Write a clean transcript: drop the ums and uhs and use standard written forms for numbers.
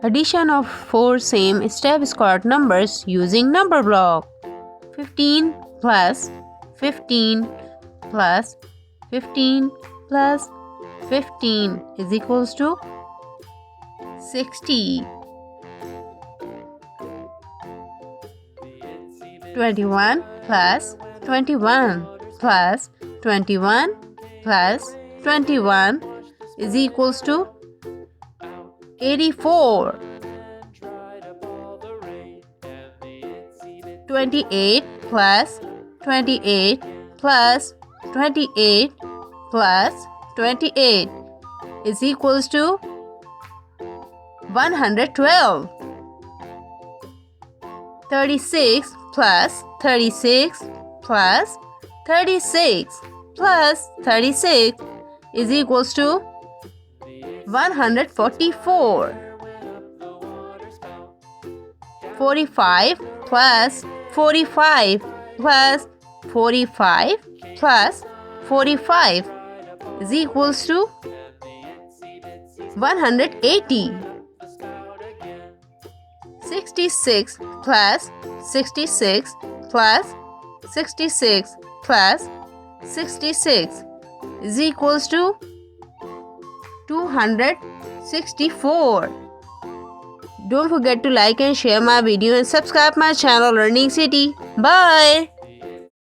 Addition of 4 same step-squared numbers using number block. 15 plus 15 plus 15 plus 15 is equals to 60. 21 plus 21 plus 21 plus 21 is equals to 84. 28 plus 28 plus 28 plus 28 is equals to 112. 36 plus 36 plus 36 plus 36 is equals to 144. 45 plus 45 plus 45 plus 45 is equals to 180. 66 plus 66 plus 66 plus 66 is equals to 264. Don't forget to like and share my video and subscribe my channel Learning City. Bye.